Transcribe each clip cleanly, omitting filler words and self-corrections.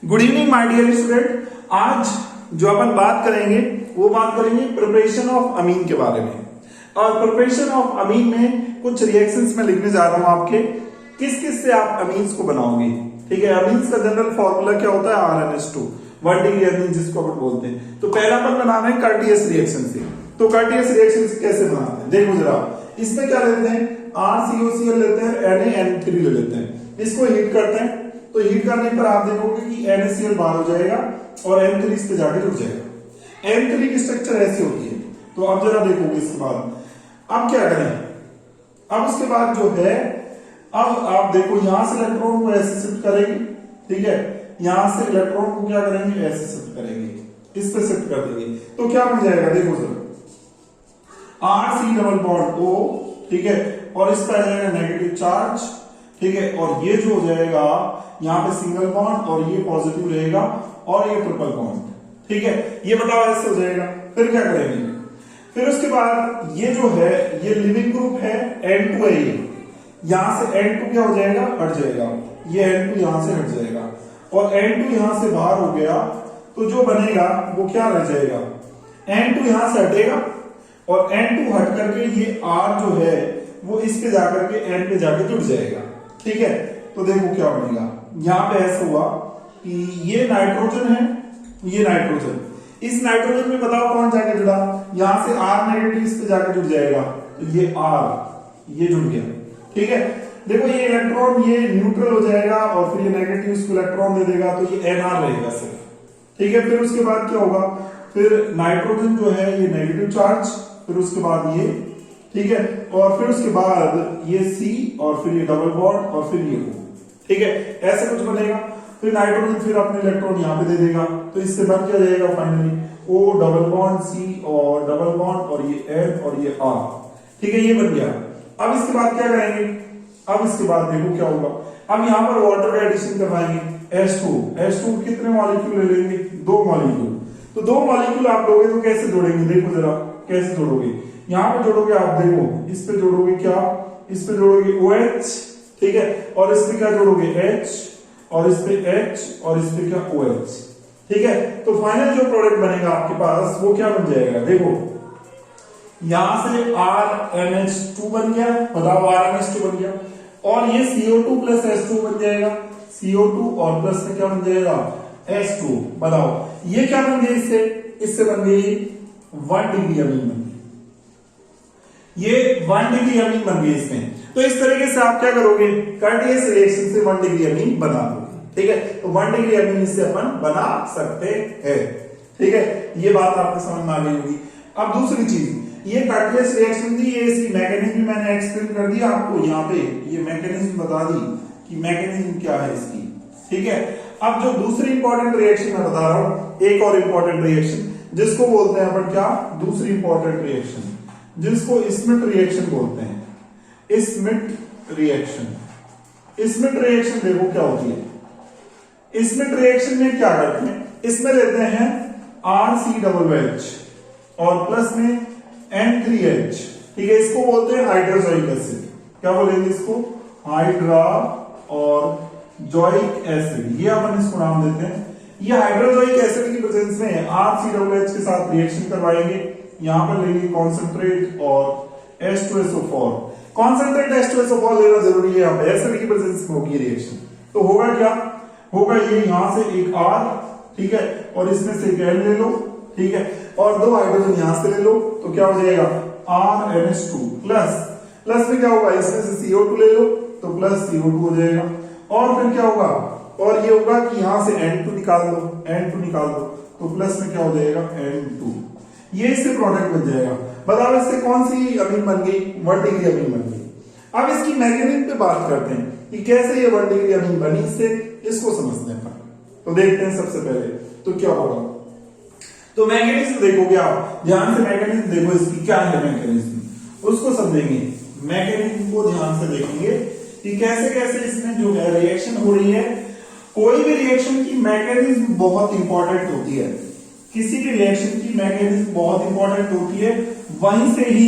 Good evening my dear student. आज जो अपन बात करेंगे वो बात करेंगे प्रिपरेशन ऑफ अमीन के बारे में। और प्रिपरेशन ऑफ अमीन में कुछ रिएक्शंस में लिखने जा रहा हूं आपके, किस किस से आप अमीन्स को बनाओगे। ठीक है, अमीन्स का जनरल फॉर्मूला क्या होता है, RnH2 1 डिग्री अमीन जिसको अपन बोलते हैं। तो पहला अपन बनाना है कर्टियस रिएक्शन से। तो कर्टियस रिएक्शन कैसे बनाते हैं देखो जरा। इसमें क्या लेते हैं, RCOCl लेते हैं, NaN3 ले लेते हैं, इसको हीट करते हैं। तो हीट करने पर आप देखोगे कि NaCl बाहर हो जाएगा और N3 इस पे जाके जुड़ जाएगा। N3 की स्ट्रक्चर ऐसी होती है। तो अब जरा देखोगे इसके बाद अब क्या करें। अब उसके बाद जो है, अब आप देखो यहां से इलेक्ट्रॉन को ऐसे शिफ्ट करेंगे। ठीक है, यहां से इलेक्ट्रॉन को क्या करेंगे, ऐसे शिफ्ट करेंगे, इस पे शिफ्ट कर देंगे। तो क्या बन जाएगा देखो जरा, RC डबल बॉन्ड O। ठीक है, और इस पर आ जाएगा नेगेटिव चार्ज। ठीक है, और ये जो हो जाएगा यहाँ पे सिंगल बॉन्ड और ये पॉजिटिव रहेगा और ये ट्रिपल बॉन्ड। ठीक है, ये बताओ ऐसे हो जाएगा। फिर क्या करेंगे, फिर उसके बाद ये जो है ये लिविंग ग्रुप है N2 है, यहां से N2 क्या हो जाएगा, हट जाएगा। ये N2 यहां से हट जाएगा और N2 यहां से बाहर हो गया। तो जो बनेगा वो क्या रह जाएगा, N2 यहां से हटेगा और N2 हट करके ये R जो है वो इस पे जाकर के N पे जाके जुड़ जाएगा। ठीक है, तो देखो क्या बनेगा, यहां पे ऐसा हुआ कि ये नाइट्रोजन है, ये नाइट्रोजन, इस नाइट्रोजन में बताओ कौन जाके जुड़ा, यहां से R नेगेटिव इस पे जाके जुड़ जाएगा। तो ये R ये जुड़ गया। ठीक है, देखो ये इलेक्ट्रॉन ये न्यूट्रल हो जाएगा और फिर ये नेगेटिव इसको इलेक्ट्रॉन दे देगा, तो ये NR रहेगा सिर्फ। ठीक है, फिर उसके बाद क्या होगा, फिर नाइट्रोजन जो है ये नेगेटिव चार्ज, फिर उसके बाद ये, ठीक है, और फिर उसके बाद ये C और फिर ये डबल बॉन्ड और फिर ये O। ठीक है, ऐसे कुछ बनेगा। फिर नाइट्रोजन फिर अपने इलेक्ट्रॉन यहाँ पे दे देगा, तो इससे बन क्या जाएगा finally O double bond C और डबल बॉन्ड और ये N और ये R। ठीक है, ये बन गया। अब इसके बाद क्या करेंगे, अब इसके बाद देखो क्या होगा, अब यहाँ पर वाटर का एडिशन करवाएंगे। H2 कितने मॉलिक्यूल ले लेंगे, 2 मॉलिक्यूल। तो 2 मॉलिक्यूल आप लोगे तो कैसे जोड़ेंगे, देखो जरा कैसे जोड़ोगे। यहां पे जोड़ोगे आप देखो, इस पे जोड़ोगे क्या, इस पे जोड़ोगे OH। ठीक है, और इस पे क्या जोड़ोगे H और इस पे H और इस पे क्या OH। ठीक है, तो फाइनल जो प्रोडक्ट बनेगा आपके पास वो क्या बन जाएगा, देखो यहां से RNH2 बन गया, बताओ RNH2 बन गया, और ये CO2 प्लस H2 बन जाएगा, CO2 और प्लस में क्या बन जाएगा H2। बताओ ये क्या बन गया, इससे बन गई 1 डिग्री अमीन बन गई, ये 1 डिग्री अमीन बन गई इसमें। तो इस तरीके से आप क्या करोगे, कर्टियस रिएक्शन से 1 डिग्री अमीन बना दोगे। ठीक है, तो 1 डिग्री अमीन इससे अपन बना सकते हैं। ठीक है, ये बात आपको समझ में आ गई होगी। अब दूसरी चीज, ये कर्टियस रिएक्शन थी, ये इसकी मैकेनिज्म मैंने एक्सप्लेन कर दिया आपको, यहाँ पे ये मैकेनिज्म बता दी कि मैकेनिज्म क्या है इसकी। ठीक है, अब जो दूसरी इंपॉर्टेंट रिएक्शन मैं बता रहा हूं, एक और इंपॉर्टेंट रिएक्शन जिसको बोलते हैं अपन क्या, दूसरी इंपॉर्टेंट रिएक्शन जिसको स्मिट रिएक्शन बोलते हैं। स्मिट रिएक्शन, स्मिट रिएक्शन देखो क्या होती है। स्मिट रिएक्शन में क्या करते हैं, इसमें लेते हैं RCOOH और प्लस में N3H। ठीक है, इसको बोलते हैं हाइड्रोजोइक एसिड। क्या बोलेंगे इसको, हाइड्रा और जोइक एसिड, ये अपन इसको नाम देते हैं। ये हाइड्रोजोइक एसिड की प्रेजेंस में RCOOH के साथ रिएक्शन करवाएंगे। यहां पर लेंगे कॉन्सेंट्रेट और H2SO4। कॉन्सेंट्रेट H2SO4 लेना जरूरी है, यहाँ पे एसिड की प्रेजेंस में होगी रिएक्शन। तो होगा क्या, होगा ये यहां से एक R, ठीक है, और इसमें से एक N ले लो। ठीक है, और 2 हाइड्रोजन यहां से ले लो, तो क्या हो जाएगा RNH2 प्लस में क्या होगा, इसमें से CO2 ले लो तो प्लस CO2 हो जाएगा। और फिर क्या होगा, और ये होगा कि यहां से N2 निकाल दो तो प्लस में क्या हो जाएगा N2। ये इससे प्रोडक्ट बन जाएगा। बताओ इससे कौन सी अमीन बन गई, 1 डिग्री अमीन बन गई। अब इसकी मैकेनिज्म पे बात करते हैं कि कैसे ये 1 डिग्री अमीन बनी, इससे इसको समझते हैं। तो देखते हैं सबसे पहले तो क्या होगा। तो मैकेनिज्म देखोगे आप, ध्यान से मैकेनिज्म देखो, इसकी क्या है मैकेनिज्म उसको समझेंगे। मैकेनिज्म को ध्यान से देखेंगे कि कैसे कैसे इसमें जो है रिएक्शन हो रही है। कोई भी रिएक्शन की मैकेनिज्म बहुत इंपॉर्टेंट होती है, किसी भी रिएक्शन की मैकेनिज्म बहुत इंपॉर्टेंट होती है, वहीं से ही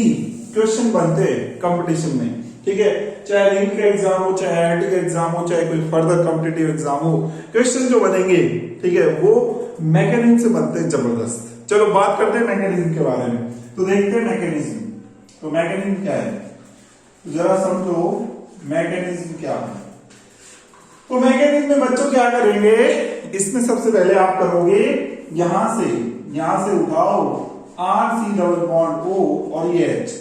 क्वेश्चन बनते हैं कंपटीशन में ठीक है, चाहे नीट का एग्जाम हो, चाहे आईआईटी का एग्जाम हो, चाहे कोई फर्दर कॉम्पिटिटिव एग्जाम हो, क्वेश्चन जो बनेंगे, ठीक है, वो मैकेनिज्म से बनते हैं जबरदस्त। चलो बात करते हैं मैकेनिज्म के बारे में। तो देखते हैं मैकेनिज्म। तो मैकेनिज्म क्या है, तो जरा समझो मैकेनिज्म क्या है। तो मैकेनिज्म में बच्चों क्या करेंगे, इसमें सबसे पहले आप करोगे यहां से उठाओ RC डबल बॉन्ड O और ये H,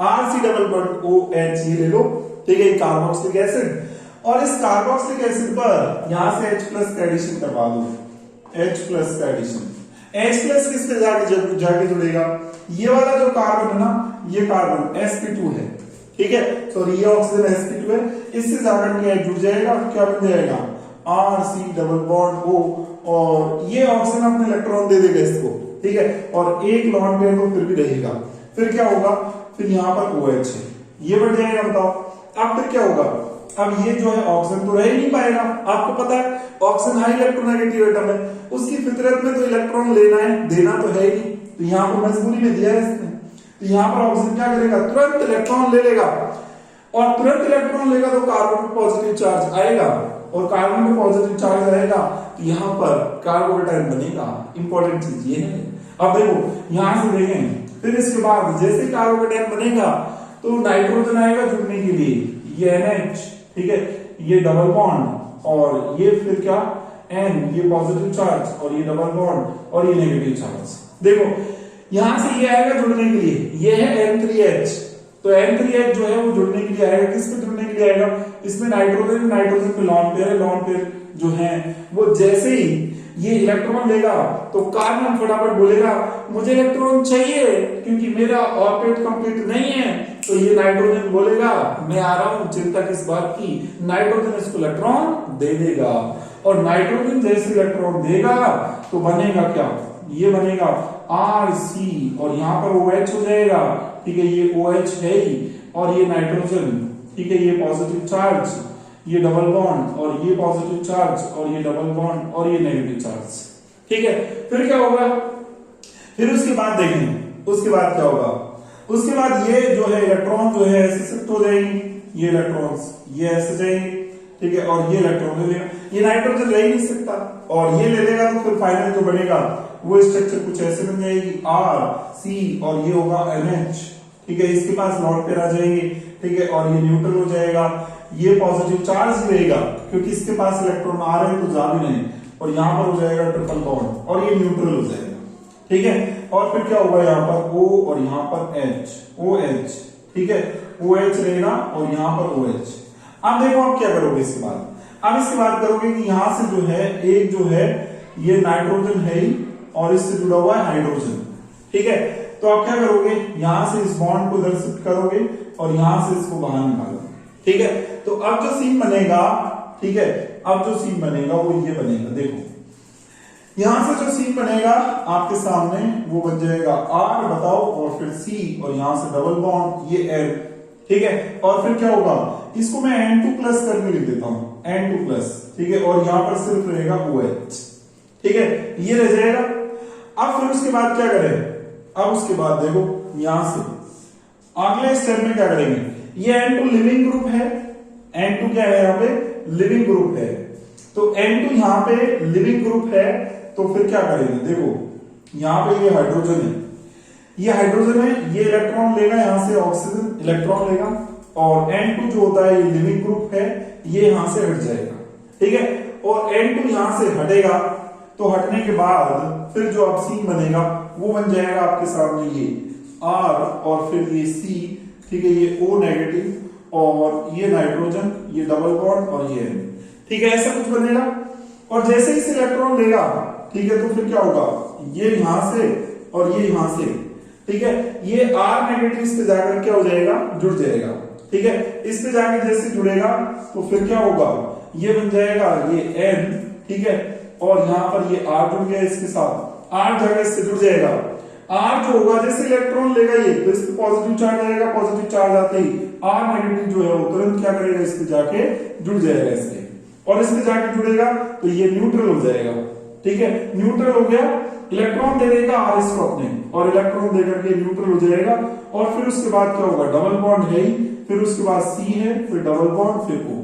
RC double bond OH ये ले लो, ठीक है, कार्बोक्सिलिक एसिड। और इस कार्बोक्सिलिक एसिड पर यहां से H प्लस का एडिशन करवा दो, H प्लस का एडिशन। H प्लस किस पे जाके जुड़ेगा, ये वाला जो कार्बन है ना, ये कार्बन sp2 है, ठीक है, सॉरी ये ऑक्सीजन sp2 है, इससे जाकर के जुड़ जाएगा, क्या बन जाएगा RC डबल बॉन्ड O, और ये ऑक्सीजन अपने इलेक्ट्रॉन दे देगा इसको, ठीक है, और एक लॉन्ग पेयर तो फिर भी रहेगा। फिर क्या होगा, फिर यहां पर OH है, ये बढ़ जाएगा, बताओ अब फिर क्या होगा। अब ये जो है ऑक्सीजन तो रह ही नहीं पाएगा, आपको पता है ऑक्सीजन हाई इलेक्ट्रोनेगेटिव एटम है, उसकी फितरत में तो इलेक्ट्रॉन लेना है, देना तो है ही नहीं, तो यहां पर मजबूरी में दिया है इसने। तो यहां पर ऑक्सीजन क्या करेगा, तुरंत इलेक्ट्रॉन ले लेगा, और तुरंत इलेक्ट्रॉन लेगा तो कार्बन पे पॉजिटिव चार्ज आएगा, और कार्बन पे पॉजिटिव चार्ज आएगा तो यहां पर कार्बोकेटायन बनेगा। इंपॉर्टेंट चीज ये है। अब देखो यहां से देखें, फिर इसके बाद जैसे कार्बोकेटायन बनेगा तो नाइट्रोजन आएगा जुड़ने के लिए, ये NH, ठीक है, ये डबल बॉन्ड, और ये फिर क्या N, ये पॉजिटिव चार्ज, और ये डबल बॉन्ड, और ये नेगेटिव चार्ज। देखो यहां से ये आएगा जुड़ने के लिए, ये है N3H, तो N3H जो है वो जुड़ने के लिए आएगा, किस पे जुड़ने के लिए आएगा, इसमें नाइट्रोजन पे लॉन्ग पेयर जो है वो जैसे ही ये इलेक्ट्रॉन लेगा तो कार्बन फटाफट बोलेगा मुझे इलेक्ट्रॉन चाहिए क्योंकि मेरा ऑर्बिट कंप्लीट नहीं है, तो ये नाइट्रोजन बोलेगा मैं आ रहा हूं, चिंता किस बात की, नाइट्रोजन इसको इलेक्ट्रॉन दे देगा, और नाइट्रोजन जैसे इलेक्ट्रॉन देगा तो बनेगा क्या, ये बनेगा RC, और यहां पर OH हो जाएगा, ठीक है, ये OH है ही, और ये नाइट्रोजन, ठीक है, ये पॉजिटिव चार्ज, ये डबल बॉन्ड, और ये पॉजिटिव चार्ज, और ये डबल बॉन्ड, और ये नेगेटिव चार्ज, ठीक है। फिर क्या होगा, फिर उसके बाद देखें, उसके बाद क्या होगा, उसके बाद ये जो है इलेक्ट्रॉन जो है ऐसे शिफ्ट हो जाएंगे, ये इलेक्ट्रॉन्स ये ऐसे जाएंगे, ठीक है, और ये इलेक्ट्रॉन ले लेगा, ये नाइट्रोजन ले ही नहीं सकता, और ये ले लेगा तो फिर फाइनल जो बनेगा वो स्ट्रक्चर कुछ ऐसे बन जाएगी RC, और ये होगा NH, ठीक है, इसके पास लॉन्ग पेयर आ जाएंगे, ठीक है, और ये न्यूट्रल हो जाएगा, ये पॉजिटिव चार्ज रहेगा क्योंकि इसके पास इलेक्ट्रॉन आ रहे हैं तो जा भी नहीं, और यहां पर हो जाएगा ट्रिपल बॉन्ड, और ये न्यूट्रल हो जाएगा, ठीक है, और फिर क्या होगा यहाँ पर O, और यहाँ पर H, OH, ठीक है, OH रहेगा, और यहाँ पर OH। अब देखो आप क्या करोगे इसके बाद, अब इसके बाद करोगे कि यहां से जो है एक जो है ये नाइट्रोजन है ही, और इससे जुड़ा हुआ है हाइड्रोजन, ठीक है, तो आप क्या करोगे, यहां से इस बॉन्ड को इधर शिफ्ट करोगे, और यहां से इसको बाहर निकालोगे, ठीक है। तो अब जो सीन बनेगा, ठीक है, अब जो सीन बनेगा वो ये बनेगा, देखो यहां से जो सीन बनेगा आपके सामने वो बन जाएगा R, बताओ, और फिर C, और यहां से डबल बॉन्ड, ये N, ठीक है, और फिर क्या होगा, इसको मैं N2 प्लस करके लिख देता हूं, N2 प्लस, ठीक है, और यहां पर सिर्फ रहेगा OH, ठीक है, ये रह जाएगा। अब फिर उसके बाद क्या करें, अब उसके बाद देखो यहां से अगले स्टेप में क्या करेंगे, ये N2 लिविंग ग्रुप है, N2 क्या है यहाँ पे लिविंग ग्रुप है, तो N2 यहाँ पे लिविंग ग्रुप है, तो फिर क्या करेंगे, देखो यहाँ पे ये हाइड्रोजन है, ये हाइड्रोजन है, ये इलेक्ट्रॉन लेगा, यहां से ऑक्सीजन इलेक्ट्रॉन लेगा, और N2 जो होता है ये लिविंग ग्रुप है, ये यहां से हट जाएगा, ठीक है, और N2 यहां से हटेगा, तो हटने के बाद फिर जो अब सीन बनेगा वो बन जाएगा आपके सामने ये R, और फिर ये C, ठीक है, ये O नेगेटिव, और ये नाइट्रोजन, ये डबल बॉन्ड, और ये N, ठीक है, ऐसा कुछ बनेगा। और जैसे ही इस इलेक्ट्रॉन लेगा, ठीक है, तो फिर क्या होगा, ये यहां से और ये यहां से, ठीक है, ये R नेगेटिव इस पे जाकर क्या हो जाएगा, जुड़ जाएगा, ठीक है, इस पे जाके जैसे जुड़ेगा तो फिर क्या होगा, ये बन जाएगा ये N, ठीक है, और यहां पर ये R जुड़ गया इसके साथ, R जगह इससे जुड़ जाएगा, R जो होगा जैसे इलेक्ट्रॉन लेगा ये तो इस पे पॉजिटिव चार्ज आएगा, पॉजिटिव चार्ज आते ही R नेगेटिव जो है वो तुरंत क्या करेगा, इस पे जाके जुड़ जाएगा इसके, और इस पे जाके जुड़ेगा तो ये न्यूट्रल हो जाएगा, ठीक है, न्यूट्रल हो गया, इलेक्ट्रॉन दे देगा R इसको अपने, और इलेक्ट्रॉन देकर के न्यूट्रल हो जाएगा, और फिर उसके बाद क्या होगा, डबल बॉन्ड है ही, फिर उसके बाद C है, फिर डबल बॉन्ड, फिर O।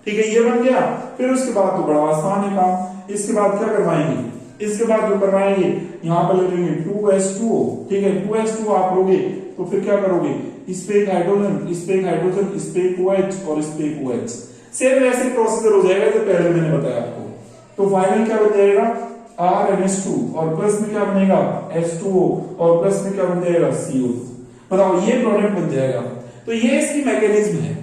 ठीक है, ये बन गया। फिर उसके बाद तो बड़ा आसान है काम। इसके बाद क्या करवाएंगे, इसके बाद जो करवाएंगे यहाँ पर लगेंगे 2s2o। ठीक है, 2s2 आप लोगे तो फिर क्या करोगे, इस पे एक हाइड्रोजन, इस पे एक हाइड्रोजन, इस पे एक OH और इस पे एक OH। सेम वैसे प्रोसीजर हो जाएगा जो पहले मैंने बताया आपको। तो फाइनल क्या बन जाएगा, RNH2 और प्लस में क्या बनेगा H2O और प्लस में क्या बन जाएगा CO। बताओ, ये प्रोडक्ट बन जाएगा। तो ये इसकी मैकेनिज्म है,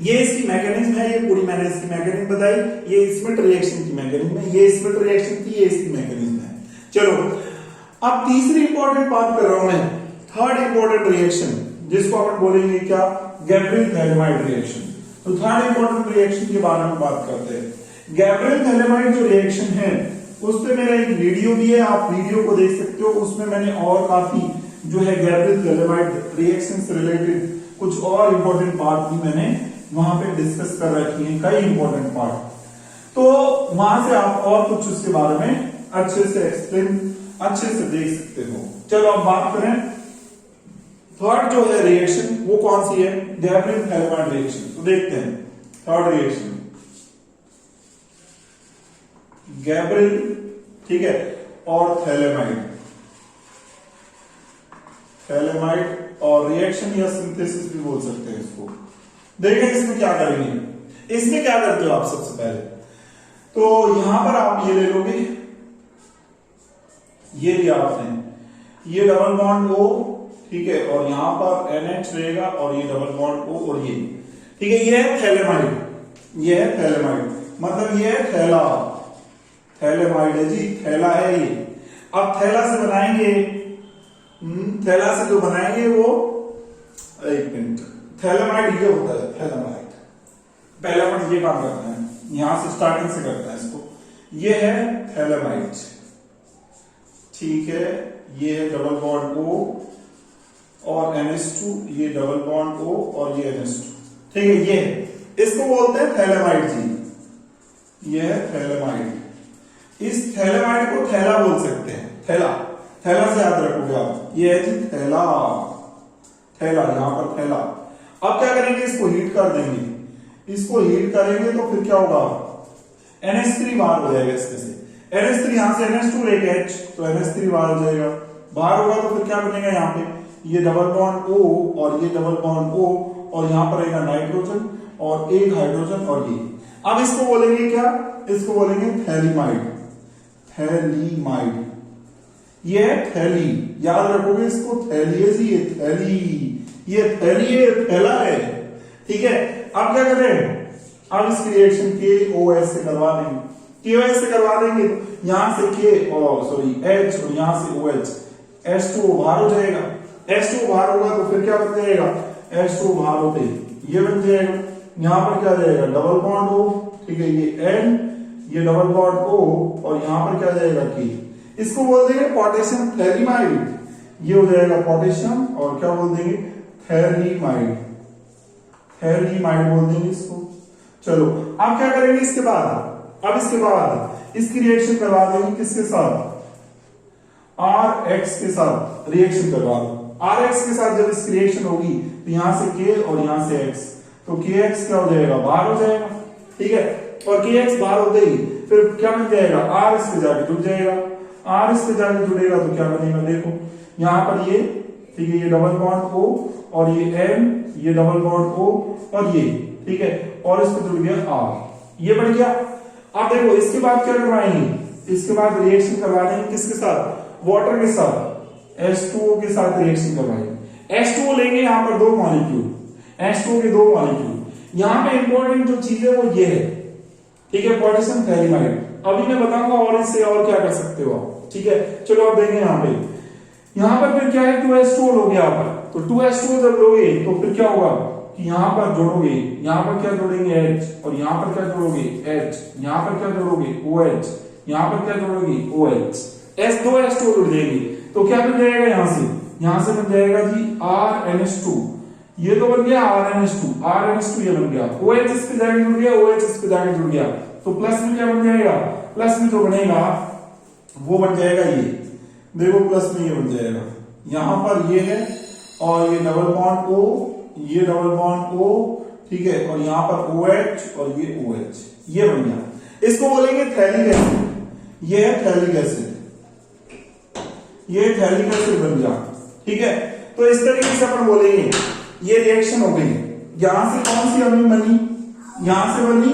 ये इसकी मैकेनिज्म है। ये पूरी मैंने इसकी मैकेनिज्म बताई। ये स्प्लिट रिएक्शन की मैकेनिज्म है, ये स्प्लिट रिएक्शन की, ये इसकी मैकेनिज्म है। चलो, अब तीसरी इंपॉर्टेंट बात कर रहा हूं मैं, थर्ड इंपॉर्टेंट रिएक्शन, जिसको अपन बोलेंगे क्या, गैब्रियल-थैलेमाइड रिएक्शन। तो थर्ड इंपॉर्टेंट रिएक्शन के बारे में बात करते हैं। गैब्रियल-थैलेमाइड जो रिएक्शन है उस पे मेरा एक वीडियो भी है, आप वीडियो को देख सकते हो। उसमें मैंने और काफी जो है गैब्रियल-थैलेमाइड रिएक्शन से रिलेटेड कुछ और इंपॉर्टेंट पार्ट भी मैंने वहां पे डिस्कस कर रखी है, कई इंपॉर्टेंट पार्ट। तो वहां से आप और कुछ उसके बारे में अच्छे से एक्सप्लेन, अच्छे से देख सकते हो। चलो अब बात करें थर्ड जो है रिएक्शन, वो कौन सी है, गैब्रियल-थैलेमाइड रिएक्शन। तो देखते हैं थर्ड रिएक्शन, गैब्रियल, ठीक है, और थैलेमाइड, थैलेमाइड और रिएक्शन या सिंथेसिस भी बोल सकते हैं इसको। देखें इसमें क्या करेंगे। इसमें क्या करते हो आप सबसे पहले, तो यहां पर आप ये ले लोगे, ये लिया आपने, ये डबल बॉन्ड O, ठीक है, और यहां पर NH रहेगा और ये डबल बॉन्ड O और ये, ठीक है, ये है थैलेमाइड, ये है थैलेमाइड, मतलब ये है थैला, थैलेमाइड है जी, थैला है ये। अब थैला से बनाएंगे, थैला से जो बनाएंगे वो, एक मिनट, थैलेमाइड ये होता है, थैलेमाइड। पहले अपन ये काम करते हैं, यहां से स्टार्टिंग से करते हैं इसको। ये है थैलेमाइड, ठीक है, ये है डबल बॉन्ड O और NH2, ये डबल बॉन्ड O और ये NH2, ठीक है, ये इसको बोलते हैं थैलेमाइड जी, ये है थैलेमाइड। इस थैलेमाइड को थैला बोल सकते हैं, थैला, थैला से याद रखोगे आप, ये है जी थैला, थैला, यहां पर थैला। अब क्या करेंगे, इसको हीट कर देंगे, इसको हीट करेंगे तो फिर क्या होगा, NH3 बाहर हो जाएगा इसमें से, NH3 यहां से NH2 एक H, तो NH3 बाहर हो जाएगा, बाहर होगा तो फिर क्या बनेगा, यहाँ पे ये डबल बॉन्ड O और ये डबल बॉन्ड O और यहां पर रहेगा नाइट्रोजन और एक हाइड्रोजन और ये। अब इसको बोलेंगे क्या, इसको बोलेंगे थैलीमाइड, थैलीमाइड, ये है थैली, याद रखोगे इसको, थैली है जी, ये थैली, ये थैली है, थैला है, ठीक है। अब क्या करें, अब इस रिएक्शन KOH से करवा देंगे, KOH से करवा देंगे तो यहां से H और यहां से OH, H2O बाहर हो जाएगा, H2O बाहर होगा तो फिर क्या बन जाएगा, H2O बाहर होते ये बन जाएगा, यहां पर क्या जाएगा, डबल बॉन्ड O, ठीक है, ये N, ये डबल बॉन्ड O और यहां पर क्या जाएगा K, इसको बोल देंगे पोटेशियम थैलीमाइड, ये हो जाएगा पोटेशियम, और क्या बोल देंगे, थैलीमाइड, थैलीमाइड बोल देंगे इसको। चलो अब क्या करेंगे इसके बाद, अब इसके बाद इसकी रिएक्शन करवा देंगे किसके साथ, RX के साथ रिएक्शन करवा दो। RX के साथ जब इसकी रिएक्शन होगी तो यहां से K और यहां से X, तो KX क्या हो जाएगा, बाहर हो जाएगा, ठीक है, और KX बाहर होते ही फिर क्या बन जाएगा, R इस पे जाके जुड़ जाएगा, R इस पे जाके जुड़ेगा तो क्या बनेगा, देखो यहां पर ये, ठीक है, ये डबल बॉन्ड O और ये N, ये डबल बॉन्ड O और ये, ठीक है, और इस पे जुड़ गया R, ये बन गया। अब देखो इसके बाद क्या करवाएंगे, इसके बाद रिएक्शन करवा देंगे किसके साथ, वाटर के साथ, H2O के साथ रिएक्शन करवाएंगे। H2O लेंगे यहां पर 2 मॉलिक्यूल, H2O के 2 मॉलिक्यूल। यहां पे इंपॉर्टेंट जो चीज है वो ये है, ठीक है, पोटेशियम थैलीमाइड। अभी मैं बताऊंगा और इससे और क्या कर सकते हो आप, ठीक है। चलो आप देखें यहां पर फिर क्या है, 2H2O लोगे यहां पर, तो 2H2O जब लोगे तो फिर क्या होगा कि यहां पर जोड़ोगे, यहां पर क्या जोड़ेंगे H, और यहां पर क्या जोड़ोगे H, यहां पर क्या जोड़ोगे OH, यहां पर क्या जोड़ोगे OH, S2H2 जुड़ जाएंगे तो क्या बन जाएगा, यहां से बन जाएगा जी RNH2, ये तो बन गया RNH2 ये बन गया, OH इस पे जाके जुड़ गया, OH इस पे जाके जुड़ गया, तो प्लस में क्या बन जाएगा, प्लस में जो बनेगा वो बन जाएगा ये, देखो प्लस में ये बन जाएगा, यहां पर ये है और ये डबल बॉन्ड O ये डबल बॉन्ड O, ठीक है, और यहां पर OH और ये OH, ये बन गया। इसको बोलेंगे थैलिक एसिड। ये है थैलिक एसिड, ये थैलिक एसिड बन गया, ठीक है। तो इस तरीके से अपन बोलेंगे ये रिएक्शन हो गई। यहां से कौन सी अमीन बनी, यहां से बनी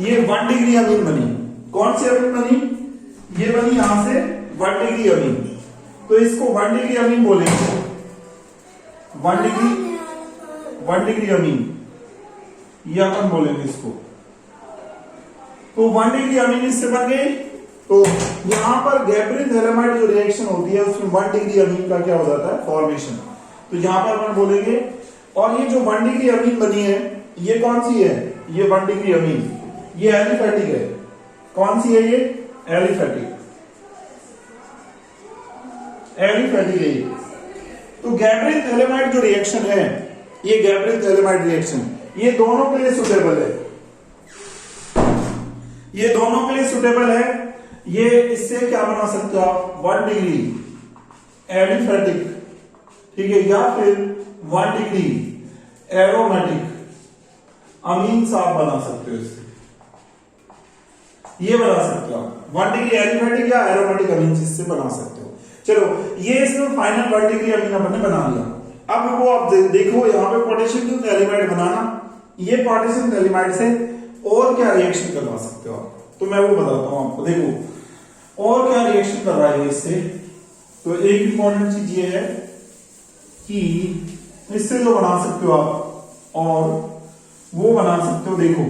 ये 1 डिग्री अमीन बनी। कौन सी अमीन बनी, ये बनी यहां से 1 डिग्री अमीन। तो इसको 1 डिग्री अमीन बोलेंगे, 1 डिग्री अमीन, ये अपन बोलेंगे इसको। तो 1 डिग्री अमीन इससे बन गई। तो यहां पर गैब्रिन थैलेमाइड जो रिएक्शन होती है उसमें 1 डिग्री अमीन का क्या हो जाता है, फॉर्मेशन। तो यहां पर अपन बोलेंगे, और ये जो 1 डिग्री अमीन बनी है ये कौन सी है, ये 1 डिग्री अमीन, ये एलिफेटिक है। कौन सी है ये, एलिफेटिक, एलिफेटिक है ये। तो गैब्रिन थैलेमाइड जो रिएक्शन है, ये गैब्रिन थैलेमाइड रिएक्शन, ये दोनों के लिए सुटेबल है, ये दोनों के लिए सुटेबल है। ये इससे क्या बना सकते हो आप, 1 डिग्री एलिफेटिक, ठीक है, या फिर 1 डिग्री एरोमेटिक अमीन आप बना सकते हो इससे, ये बना सकते हो आप 1 डिग्री एलिफेटिक या एरोमेटिक अमीन इससे बना सकते हो। चलो, ये इसमें फाइनल 1 डिग्री अमीन अपन ने बना लिया। अब वो आप देखो यहाँ पे पोटेशियम थैलेमाइड बनाना, ये पोटेशियम थैलेमाइड से और क्या रिएक्शन करवा सकते हो आप, तो मैं वो बताता हूं आपको। देखो और क्या रिएक्शन कर रहा है इससे। तो एक इंपॉर्टेंट चीज ये है कि इससे जो बना सकते हो आप, और वो बना सकते हो, देखो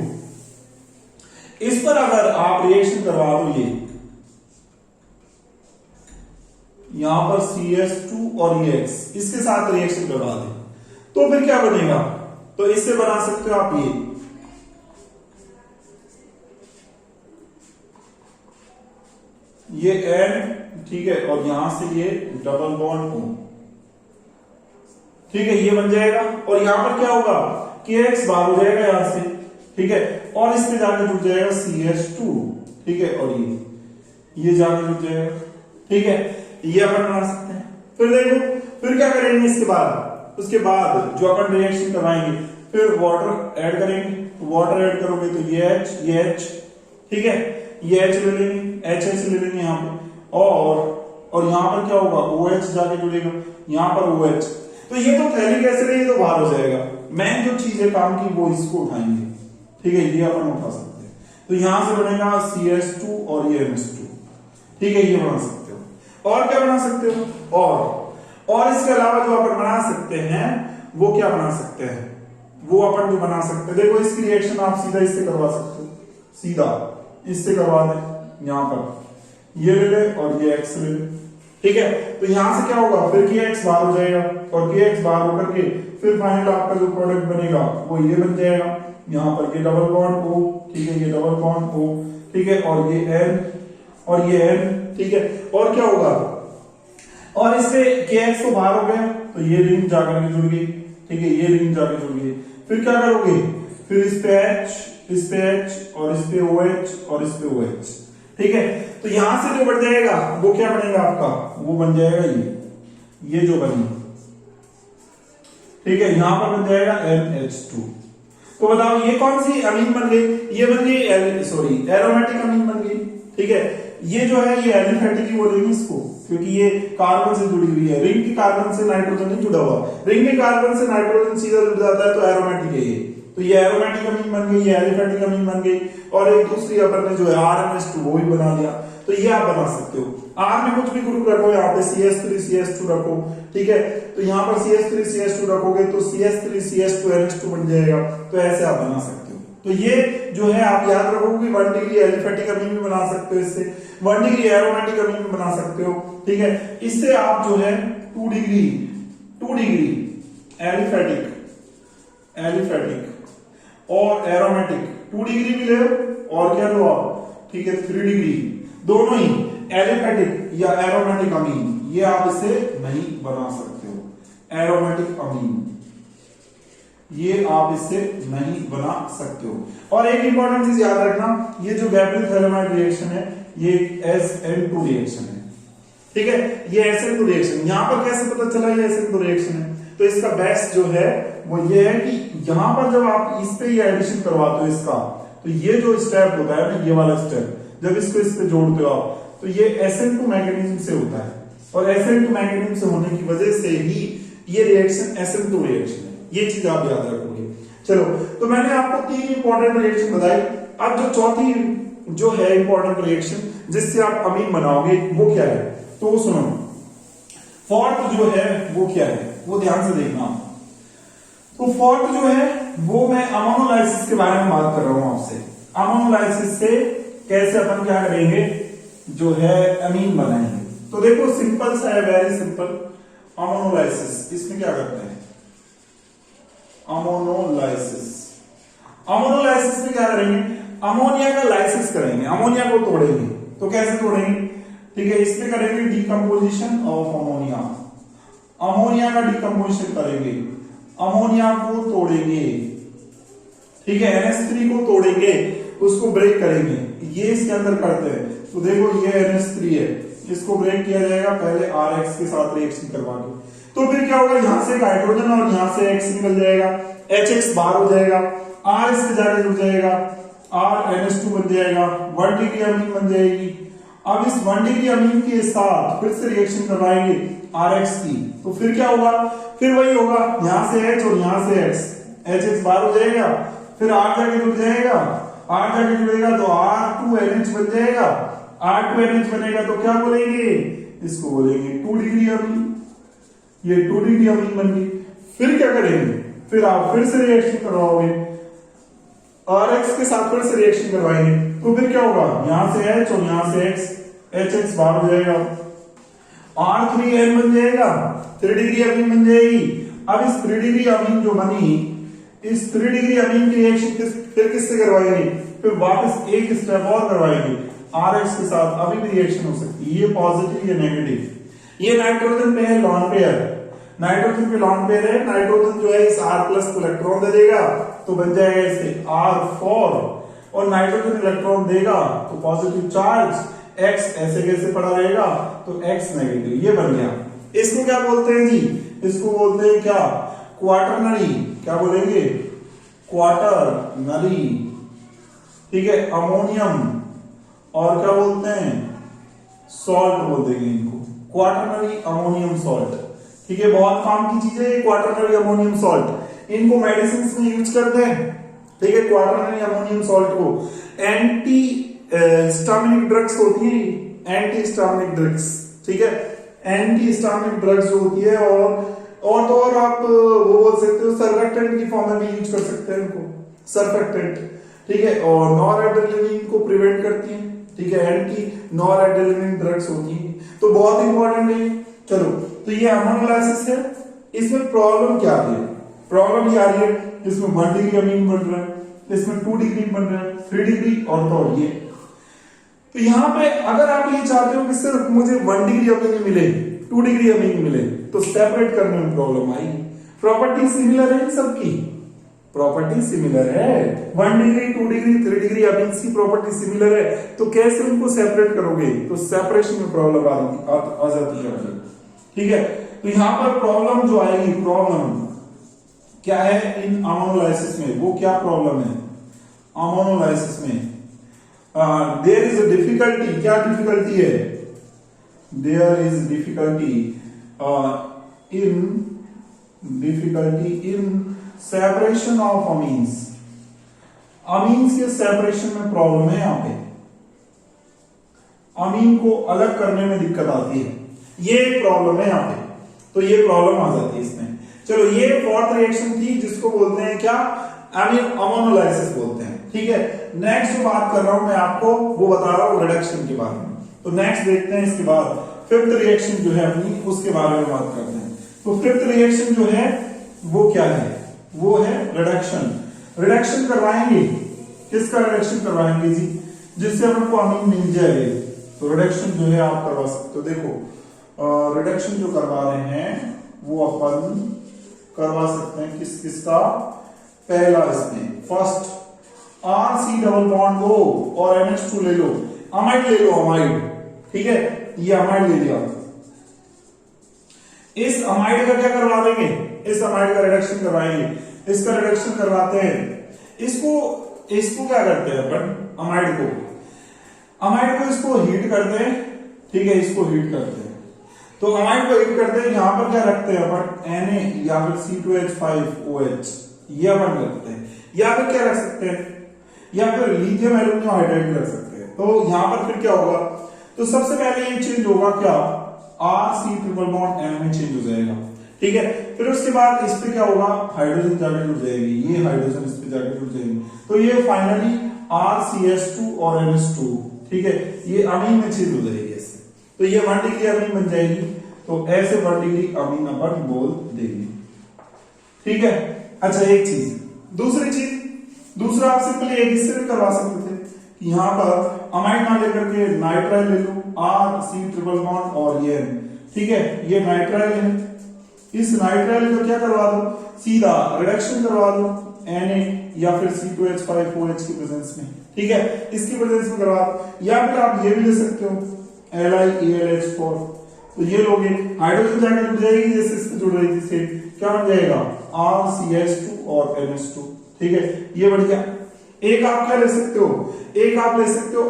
इस पर अगर आप रिएक्शन करवा दो, ये यहां पर CH2 और ये X इसके साथ रिएक्शन करवा दे, तो फिर क्या बनेगा, तो इससे बना सकते हो आप ये N, ठीक है, और यहां से ये डबल बॉन्ड O, ठीक है, ये बन जाएगा। और यहां पर क्या होगा, KX बाहर हो जाएगा यहां से, ठीक है, और इसमें जाकर जुड़ जाएगा CH2, ठीक है, और ये जाकर जुड़ जाएगा, ठीक है, ये अपन बना सकते हैं। फिर देखो, फिर क्या करेंगे इसके बाद, उसके बाद जो अपन रिएक्शन करवाएंगे, फिर वाटर ऐड करेंगे। वाटर ऐड करोगे तो ये H, ठीक है, ये H ले लेंगे, HH ले लेंगे यहाँ पे, और यहाँ पर क्या होगा, OH जाके जुड़ेगा, यहाँ पर OH। तो ये तो थैलिक एसिड है, ये तो बाहर हो जाएगा। मेन जो चीज है काम की वो इसको उठाएंगे, ठीक है, ये अपन उठा सकते हैं। तो यहां से बनेगा CH2 और ये NH2, ठीक है, ये बना सकते हो। और क्या बना सकते हो, और इसके अलावा जो अपन बना सकते हैं वो क्या बना सकते हैं, वो अपन जो बना सकते हैं, देखो इसकी रिएक्शन आप सीधा इससे करवा सकते हो, सीधा इससे करवा दें। यहां पर ये ले ले और ये X ले ले, ठीक है। तो यहां से क्या होगा, फिर KX बाहर हो जाएगा, और KX बाहर होकर के फिर फाइनल आपका जो प्रोडक्ट बनेगा वो ये बन जाएगा। यहां पर ये डबल बॉन्ड O, ठीक है, ये डबल बॉन्ड O, ठीक है, और ये N और ये N, ठीक है। और क्या होगा, और इससे KX तो बाहर हो गया, तो ये रिंग जाकर के जुड़ गई, ठीक है, ये रिंग जाकर जुड़ गई। फिर क्या करोगे, फिर इस पे H, इस पे H, और इस पे OH, और इस पे OH, ठीक है। तो यहां से जो बन जाएगा वो क्या बनेगा आपका, वो बन जाएगा ये जो बनी, ठीक है, यहां पर बन जाएगा NH2। तो बताओ ये कौन सी अमीन बन गई, ये बन गई एरोमेटिक अमीन बन गई, ठीक है। ये जो है ये एलिफेटिक ही बोलेंगे इसको, क्योंकि ये कार्बन से जुड़ी हुई है। रिंग की कार्बन से नाइट्रोजन नहीं जुड़ा हुआ, रिंग के कार्बन से नाइट्रोजन सीधा जुड़ जाता है, तो एरोमेटिक है ये। तो ये एरोमेटिक अमीन बन गई, ये एलिफेटिक अमीन बन गई, और एक दूसरी अपन ने जो है RNH2 वो भी बना लिया। तो ये आप बना सकते हो। R में कुछ भी ग्रुप रखो, यहाँ पे CH3 CH2 रखो, ठीक है। तो यहाँ पर CH3 CH2 रखोगे तो CH3 CH2 NH2 बन जाएगा। तो ऐसे आप बना सकते हो। तो ये जो है आप याद रखोगे, 1 डिग्री एलिफेटिक अमीन भी बना सकते हो इससे, 1 डिग्री एरोमेटिक अमीन भी बना सकते हो, ठीक है। इससे आप जो है 2 डिग्री एलिफेटिक और एरोमेटिक 2 डिग्री भी ले, और क्या लो आप, ठीक है, 3 डिग्री, दोनों ही एलिफेटिक या एरोमेटिक अमीन, ये आप इसे नहीं बना सकते हो। एरोमेटिक अमीन ये आप इससे नहीं बना सकते हो। और एक इंपॉर्टेंट चीज याद रखना, ये जो गैब्रिन थैलेमाइड रिएक्शन है ये SN2 रिएक्शन है, ठीक है। ये SN2 रिएक्शन, यहां पर कैसे पता चला ये SN2 रिएक्शन है, तो इसका बेस्ट जो है वो ये है कि यहां पर जब आप इस पे ये एडिशन करवाते हो इसका, तो ये जो स्टेप होता है ना, ये वाला स्टेप जब इसको इस पे जोड़ते हो आप, तो ये SN2 मैकेनिज्म से होता है, और SN2 मैकेनिज्म से होने की वजह से ही ये रिएक्शन SN2 रिएक्शन है। ये चीज आप याद रखोगे। चलो, तो मैंने आपको 3 इंपॉर्टेंट रिएक्शन बताई। अब जो चौथी जो है इंपॉर्टेंट रिएक्शन जिससे आप अमीन बनाओगे वो क्या है, तो वो सुनो। फोर्थ जो है वो क्या है, वो ध्यान से देखना। तो फोर्थ जो है वो मैं अमोनोलाइसिस के बारे में बात कर रहा हूं आपसे। अमोनोलाइसिस से कैसे अपन क्या करेंगे, जो है अमीन बनाएंगे। तो देखो सिंपल सा है, वेरी सिंपल। अमोनोलाइसिस, इसमें क्या करते हैं, अमोनोलाइसिस। अमोनोलाइसिस में क्या करेंगे, अमोनिया का लाइसिस करेंगे, अमोनिया को तोड़ेंगे। तो कैसे तोड़ेंगे, ठीक है, इसमें करेंगे डिकम्पोजिशन ऑफ अमोनिया। अमोनिया का डिकम्पोजिशन करेंगे, अमोनिया को तोड़ेंगे, ठीक है, NH3 को तोड़ेंगे, उसको ब्रेक करेंगे। ये इसके अंदर करते हैं। तो देखो ये NH3 है, इसको ब्रेक किया जाएगा पहले RX के साथ रिएक्शन करवा के। तो फिर क्या होगा, यहां से एक हाइड्रोजन और यहां से X निकल जाएगा, HX बाहर हो जाएगा, R इससे जाके जुड़ जाएगा, R NH2 बन जाएगा, 1 डिग्री अमीन बन जाएगी। अब इस 1 डिग्री अमीन के साथ फिर से रिएक्शन करवाएंगे RX की, तो फिर क्या होगा, फिर वही होगा, यहां से H और यहां से X, HX बाहर हो जाएगा, फिर R जाके जुड़ जाएगा, R जाके जुड़ेगा तो R2NH बन जाएगा। R2NH बनेगा तो क्या बोलेंगे, इसको बोलेंगे 2 डिग्री अमीन। ये 2 डिग्री अमीन बन गई। फिर क्या करेंगे, फिर आप फिर से रिएक्शन करवाओगे, RX के साथ फिर से रिएक्शन करवाएंगे। तो फिर क्या होगा, यहां से H और यहां से X, HX बाहर हो जाएगा, R3N बन जाएगा, 3 डिग्री अमीन बन जाएगी। अब इस 3 डिग्री अमीन जो बनी, इस 3 डिग्री अमीन की रिएक्शन फिर किससे करवाएंगे, फिर वापस एक स्टेप और करवाएंगे RX के साथ। अभी भी रिएक्शन हो सकती है, ये पॉजिटिव या नेगेटिव। ये नाइट्रोजन पे है लॉन पेयर, नाइट्रोजन पे लॉन पेयर है, नाइट्रोजन जो है इस R+ को इलेक्ट्रॉन दे देगा तो बन जाएगा इसे R4, और नाइट्रोजन इलेक्ट्रॉन देगा तो पॉजिटिव चार्ज, X ऐसे कैसे पड़ा रहेगा, तो X नेगेटिव, ये बन गया। इसको क्या बोलते हैं जी, इसको बोलते हैं क्या, क्वाटरनरी। क्या बोलेंगे, क्वाटरनरी, ठीक है, अमोनियम, और क्या बोलते हैं, सॉल्ट बोल देंगे इनको, क्वाटरनरी अमोनियम सॉल्ट। ठीक है, बहुत काम की चीज है क्वाटरनरी अमोनियम सॉल्ट, इनको मेडिसिन में यूज करते हैं। ठीक है, क्वाटरनरी अमोनियम सॉल्ट को एंटी हिस्टामिनिक ड्रग्स होती है, एंटी हिस्टामिनिक ड्रग्स, ठीक है, एंटी हिस्टामिनिक ड्रग्स जो होती है, और तो और आप वो बोल सकते हो सर्फेक्टेंट की फॉर्म में भी यूज कर सकते हैं इनको, सर्फेक्टेंट। ठीक है, और नॉरएड्रेनालिन को प्रिवेंट करती है। ठीक है, एंटी नॉरएड्रेनालिन ड्रग्स होती है, तो बहुत इंपॉर्टेंट है। चलो, तो ये अमोनोलाइसिस है। इसमें प्रॉब्लम क्या आ रही है, प्रॉब्लम ये आ रही है इसमें 1 डिग्री अमीन बन रहा है, इसमें 2 डिग्री बन रहा है, 3 डिग्री और तो ये। तो यहाँ पे अगर आप ये चाहते हो कि सिर्फ मुझे 1 डिग्री अमीन मिले, 2 डिग्री अमीन मिले, तो सेपरेट करने में प्रॉब्लम आई। प्रॉपर्टी सिमिलर है सबकी, प्रॉपर्टी सिमिलर है, 1 डिग्री 2 डिग्री 3 डिग्री अमीन की प्रॉपर्टी सिमिलर है, तो कैसे उनको सेपरेट करोगे, तो सेपरेशन में प्रॉब्लम आ जाती है। ठीक है, तो यहां पर प्रॉब्लम जो आएगी, प्रॉब्लम क्या है इन अमोनोलाइसिस में, वो क्या प्रॉब्लम है अमोनोलाइसिस में, देयर इज अ डिफिकल्टी। क्या डिफिकल्टी है, there is difficulty in separation of amines. Amines के सेपरेशन में प्रॉब्लम है, यहां पे अमीन को अलग करने में दिक्कत आती है, ये प्रॉब्लम है यहां पे, तो ये प्रॉब्लम आ जाती है इसमें। चलो, ये फोर्थ रिएक्शन थी जिसको बोलते हैं क्या, अमोनोलाइसिस बोलते हैं। ठीक है, नेक्स्ट जो बात कर रहा हूं मैं आपको, वो बता रहा हूं रिडक्शन के बारे में। तो नेक्स्ट देखते हैं, इसके बाद फिफ्थ रिएक्शन जो है अपनी, उसके बारे में बात करते हैं। तो फिफ्थ रिएक्शन जो है वो क्या है, वो है रिडक्शन। रिडक्शन करवाएंगे, किसका रिडक्शन करवाएंगे जी, जिससे हमको अमीन मिल जाए, तो रिडक्शन जो है आप करवा सकते हो। देखो रिडक्शन जो करवा रहे हैं वो अपन करवा सकते हैं किस किसका, पहला इसमें फर्स्ट RC डबल बॉन्ड लो और NH2 ले लो, अमाइड ले लो, अमाइड। ठीक है, ये अमाइड ले लिया, इस अमाइड का क्या करवा देंगे, इस अमाइड का रिडक्शन करवाएंगे, इसका रिडक्शन करवाते हैं, इसको क्या करते हैं अपन, अमाइड को इसको हीट करते हैं, ठीक है, इसको हीट करते हैं। तो अमाइड को हीट करते हैं, यहां पर क्या रखते हैं अपन, Na या फिर C2H5OH, ये अपन रखते हैं, या फिर क्या रख सकते हैं, या फिर लिथियम एल्यूमिनियम हाइड्राइड रख सकते हैं। तो यहां पर फिर क्या होगा, तो सबसे पहले ये चेंज होगा क्या, RC ट्रिपल बॉन्ड M में चेंज हो जाएगा, ठीक है। फिर उसके बाद इस पे क्या होगा, हाइड्रोजन जाके जुड़ जाएगी, ये हाइड्रोजन इस पे जाके जुड़ जाएंगे, तो ये फाइनली RCH2 और NH2, ठीक है, ये अमीन में चेंज हो जाएगी ऐसे। तो ये 1 डिग्री अमीन बन जाएगी, तो ऐसे 1 डिग्री अमीन अपन बोल देंगे, ठीक है। अच्छा एक चीज, दूसरा आप सिंपली एक इससे भी करवा सकते थे कि यहां पर अमाइड ना लेकर के नाइट्राइल ले लो, RC ट्रिपल बॉन्ड और ये N, ठीक है, ये नाइट्राइल है, इस नाइट्राइल को क्या करवा दो, सीधा रिडक्शन करवा दो Na या फिर C2H5OH की प्रेजेंस में, ठीक है, इसकी प्रेजेंस में करवा दो। या फिर आप ये भी ले सकते हो LiAlH4, तो ये लोगे, हाइड्रोजन जाके जुड़ जाएगी जैसे इससे जुड़ रही थी सेम, क्या बन जाएगा RCH2 और NH2, ठीक है, ये बढ़ गया। एक आप क्या ले सकते हो, एक आप ले सकते हो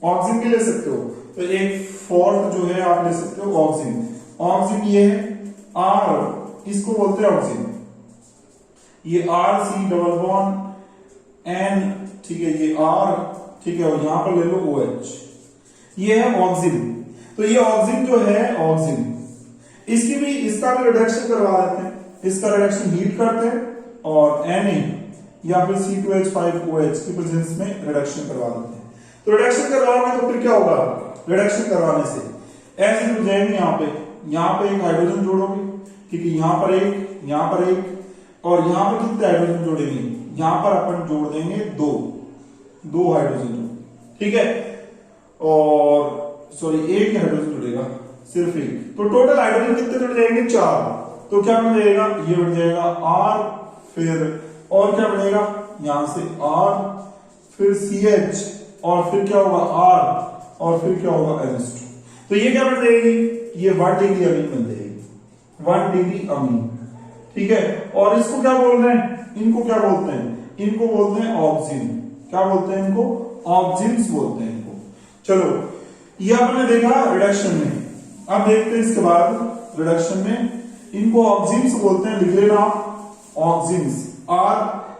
ऑक्सिन भी ले सकते हो, तो एक फोर्थ जो है आप ले सकते हो ऑक्सिन ये है R, इसको बोलते हैं ऑक्सिन, ये RC डबल बॉन्ड N, ठीक है, ये R, ठीक है, और यहां पर ले लो OH, ये है ऑक्सिन। तो ये ऑक्सिन जो है ऑक्सिन, इसका भी रिडक्शन करवा देते हैं, इसका रिडक्शन हीट करते हैं और Na या फिर C2H5OH की प्रेजेंस में रिडक्शन करवा देते हैं। तो रिडक्शन करवाओगे तो फिर क्या होगा, रिडक्शन करवाने से ऐसे जुड़ जाएंगे, यहाँ पे एक हाइड्रोजन जोड़ोगे, ठीक है, यहाँ पर एक और यहाँ पर कितने हाइड्रोजन जोड़ेंगे, यहाँ पर अपन जोड़ देंगे दो हाइड्रोजन, ठीक है, और सॉरी एक ही हाइड्रोजन जुड़ेगा, सिर्फ एक, तो टोटल हाइड्रोजन कितने जुड़ जाएंगे, 4। तो क्या बन जाएगा, ये बन जाएगा R, फिर और क्या बनेगा, यहां से R, फिर CH, और फिर क्या होगा R, और फिर क्या होगा NH2। तो ये क्या बन जाएगी, ये 1 डिग्री अमीन बन जाएगी, 1 डिग्री अमीन, ठीक है। और इसको क्या बोल रहे हैं, इनको क्या बोलते हैं, इनको बोलते हैं ऑक्सिन, क्या बोलते हैं इनको, ऑक्सिन्स बोलते हैं इनको। चलो ये आपने देखा रिडक्शन में, अब देखते हैं इसके बाद रिडक्शन में, इनको ऑक्सिन्स बोलते हैं, लिख लेना ऑक्सिन्स, R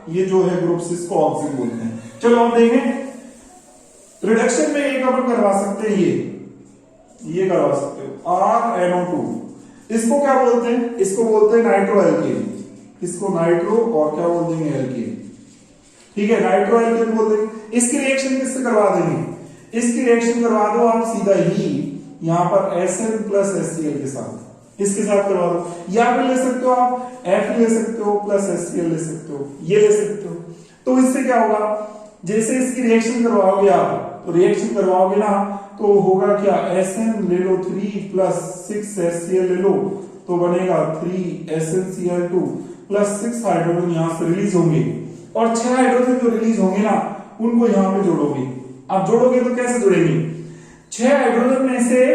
ये जो है ग्रुप, इसको ऑक्सिन बोलते हैं। चलो हम देखें रिडक्शन में एक अपन करवा सकते हैं, ये करवा सकते हो RNO2, इसको क्या बोलते हैं, इसको बोलते हैं नाइट्रो एल्केन, इसको नाइट्रो और क्या बोल देंगे एल्केन, ठीक है, नाइट्रो एल्केन बोल देंगे। इसकी रिएक्शन किससे करवा देंगे, इसकी रिएक्शन करवा दो आप सीधा ही यहां पर SN प्लस HCl के साथ, इसके साथ करवा दो, या फिर ले सकते हो आप F ले सकते हो प्लस HCl ले सकते हो, ये ले सकते हो। तो इससे क्या होगा, जैसे इसकी रिएक्शन करवाओगे आप, तो रिएक्शन करवाओगे ना, तो होगा क्या, SN ले लो 3 प्लस 6 HCl ले लो, तो बनेगा 3SnCl2 प्लस 6 हाइड्रोजन यहां से रिलीज होंगे, और 6 हाइड्रोजन जो रिलीज होंगे ना, उनको यहां पे जोड़ोगे। अब जोड़ोगे तो कैसे जुड़ेंगे, 6 हाइड्रोजन में से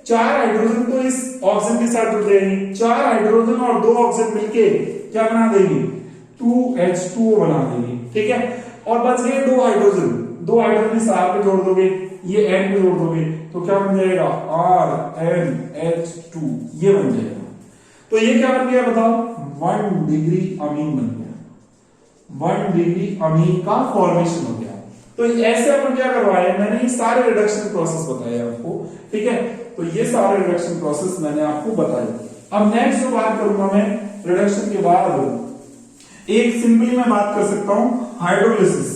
4 हाइड्रोजन तो इस ऑक्सीजन के साथ जुड़ जाएंगे, 4 हाइड्रोजन और 2 ऑक्सीजन मिलके क्या बना देंगे, 2H2O बना देंगे, ठीक है। और बच गए 2 हाइड्रोजन इस R पे जोड़ दोगे, ये N पे जोड़ दोगे, तो क्या बन जाएगा RNH2, ये बन जाएगा। तो ये क्या बन गया बताओ, 1 डिग्री अमीन बन गया, 1 डिग्री अमीन का फॉर्मेशन हो गया। तो ऐसे अपन क्या करवाए, मैंने ये सारे रिडक्शन प्रोसेस बताए आपको, ठीक है। तो ये सारे रिडक्शन प्रोसेस मैंने आपको बताए। अब नेक्स्ट जो बात करूंगा मैं रिडक्शन के बाद, एक सिंपली मैं बात कर सकता हूं हाइड्रोलिसिस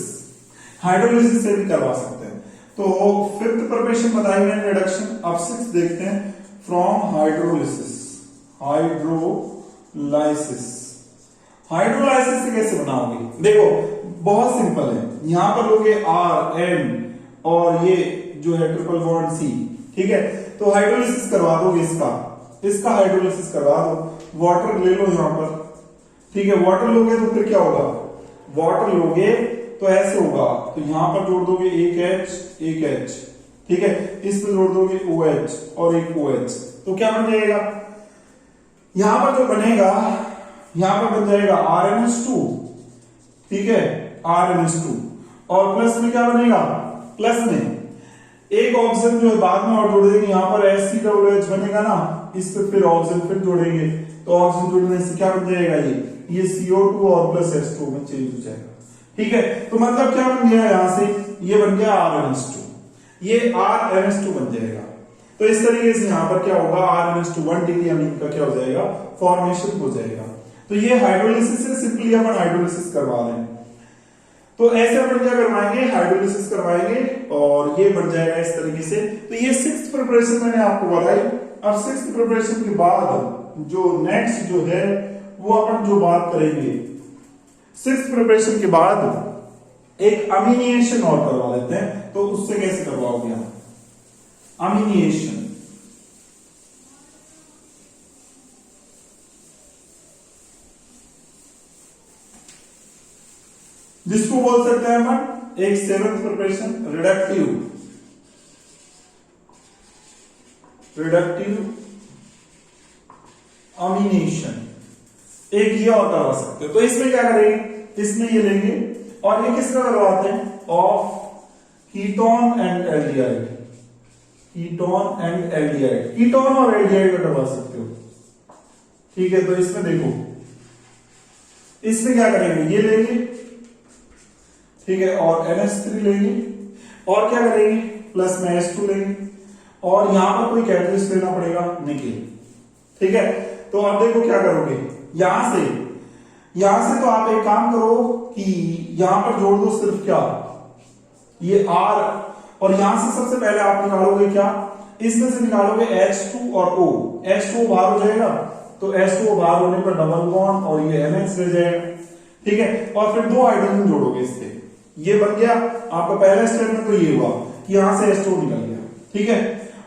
से भी करवा सकते हैं। तो 5th प्रिपरेशन बताई मैंने रिडक्शन, अब 6th देखते हैं फ्रॉम हाइड्रोलिसिस से कैसे बनाओगे, देखो बहुत सिंपल है, यहां पर लोगे RN और ये जो है ट्रिपल बॉन्ड C, ठीक है। तो हाइड्रोलिसिस करवा दोगे, इसका हाइड्रोलिसिस करवा दो, वाटर ले लो यहां पर, ठीक है। वाटर लोगे तो फिर क्या होगा, वाटर लोगे तो ऐसे होगा, तो यहां पर जोड़ दोगे एक H, ठीक है, इस पर जोड़ दोगे OH और एक OH, तो क्या बन जाएगा, यहां पर जो बनेगा यहां पर बन जाएगा RnH2, ठीक है, RnH2, और प्लस में क्या बनेगा, प्लस में एक ऑक्सीजन जो है बाद में और जोड़ देंगे, यहां पर HCOOH बनेगा ना, इस पे फिर ऑक्सीजन फिर जोड़ेंगे, तो ऑक्सीजन जोड़ने से क्या बन जाएगा, ये CO2 और प्लस H2 में चेंज हो जाएगा, ठीक है। तो मतलब क्या बन गया यहां से, ये बन गया RnH2, ये RnH2 बन जाएगा। तो इस तरीके से यहां पर क्या होगा, RnH2 1 डिग्री अमीन का क्या हो जाएगा, फॉर्मेशन हो जाएगा। तो ये हाइड्रोलिसिस से सिंपली अपन हाइड्रोलिसिस करवा रहे हैं। तो ऐसे अपन क्या करवाएंगे, हाइड्रोलिसिस करवाएंगे और ये बन जाएगा इस तरीके से। तो ये 6th प्रिपरेशन मैंने आपको बताई। अब 6th प्रिपरेशन के बाद जो नेक्स्ट जो है वो अपन जो बात करेंगे, 6th प्रिपरेशन के बाद एक अमीनिएशन और करवा लेते हैं। तो उससे कैसे करवाओगे आप, अमीनिएशन, जिसको बोल सकते हैं अपन एक 7th प्रिपरेशन रिडक्टिव अमीनेशन, एक ये और करवा सकते हो। तो इसमें क्या करेंगे, इसमें ये लेंगे और ये किसका करवाते हैं, of ketone and aldehyde, ketone and aldehyde, ketone और एल्डिहाइड का करवा सकते हो, ठीक है। तो इसमें देखो, इसमें क्या करेंगे, ये लेंगे, ठीक है, और NH3 लेंगे और क्या करेंगे, प्लस में H2 लेंगे और यहां पर कोई कैटलिस्ट लेना पड़ेगा, निकेल, ठीक है। तो अब देखो क्या करोगे, यहां से तो आप एक काम करो कि यहां पर जोड़ दो सिर्फ क्या, ये R, और यहां से सबसे पहले आप निकालोगे क्या, इसमें से निकालोगे H2 और O, H2 बाहर हो जाएगा, तो H2 बाहर होने पर डबल बॉन्ड और ये NH रह जाएगा, ठीक है। और फिर 2 हाइड्रोजन जोड़ोगे इससे, ये बन गया आपका पहला स्टेप में। तो ये हुआ कि यहां से H2 निकल गया, ठीक है।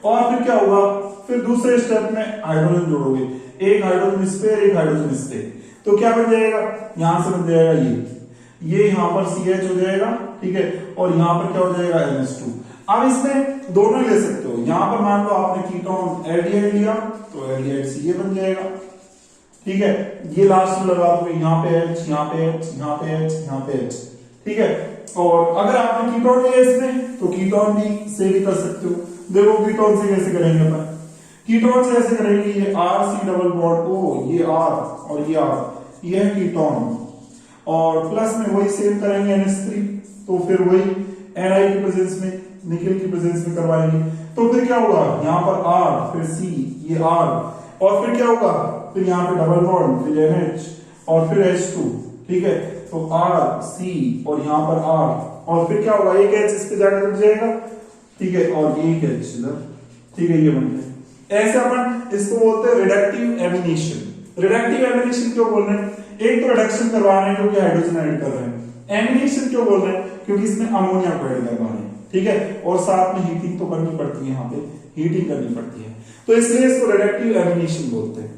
और फिर क्या होगा, फिर दूसरे स्टेप में हाइड्रोजन जोड़ोगे, एक हाइड्रोजन इस पे, एक हाइड्रोजन इस पे, तो क्या बन जाएगा, यहां से बन जाएगा ये यहां पर CH हो जाएगा, ठीक है, और यहां पर क्या हो जाएगा, NH2। अब इसमें दोनों ले सकते हो, यहां पर मान लो आपने कीटोन एल्डिहाइड लिया तो एल्डिहाइड CA बन जाएगा, ठीक है। ये लास्ट में लगा दो, यहां पे H, यहां पे H, यहां पे H, यहां पे H, ठीक है। और अगर आपने कीटोन लिया इसमें तो कीटोन भी से भी कर सकते हो। देखो कीटोन से कैसे करेंगे अपन, कीटोन से ऐसे करेंगे, ये RC डबल बॉन्ड O, ये R और ये R, ये है कीटोन, और प्लस में वही सेम करेंगे NH3, तो फिर वही Ni की प्रेजेंस में, निकेल की प्रेजेंस में करवाएंगे। तो फिर क्या होगा, यहाँ पर R, फिर C, ये R, और फिर क्या होगा, फिर यहाँ पे डबल बॉन्ड, फिर NH और फिर H2, ठीक है। तो R, C और यहाँ पर R, और फिर क्या होगा, एक H इस पे जाकर जुड़ जाएगा, ठीक है, और एक H इधर, ठीक है, ये बन गया। ऐसे अपन इसको बोलते हैं रिडक्टिव एमिनेशन। रिडक्टिव एमिनेशन क्यों बोल रहे हैं, एक तो रिडक्शन करवा रहे हैं क्योंकि हाइड्रोजन ऐड कर रहे हैं, एमिनेशन क्यों बोल रहे हैं, क्योंकि इसमें अमोनिया को ऐड करवा रहे हैं, ठीक है, और साथ में हीटिंग तो करनी पड़ती है, यहाँ पे हीटिंग करनी पड़ती है, तो इसलिए इसको रिडक्टिव एमिनेशन बोलते हैं।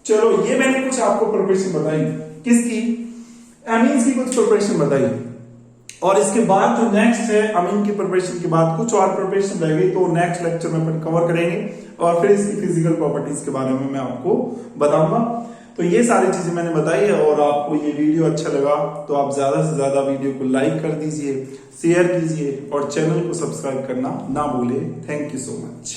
चलो, ये मैंने कुछ आपको प्रिपरेशन बताई, किसकी, अमीन्स की कुछ प्रिपरेशन बताई, और इसके बाद जो नेक्स्ट है अमीन की प्रिपरेशन के बाद कुछ और प्रिपरेशन रह गई, तो नेक्स्ट लेक्चर में अपन कवर करेंगे और फिर इसकी फिजिकल प्रॉपर्टीज के बारे में मैं आपको बताऊंगा। तो ये सारी चीजें मैंने बताई है, और आपको ये वीडियो अच्छा लगा तो आप ज्यादा से ज्यादा वीडियो को लाइक कर दीजिए, शेयर कीजिए और चैनल को सब्सक्राइब करना ना भूले। Thank you so much.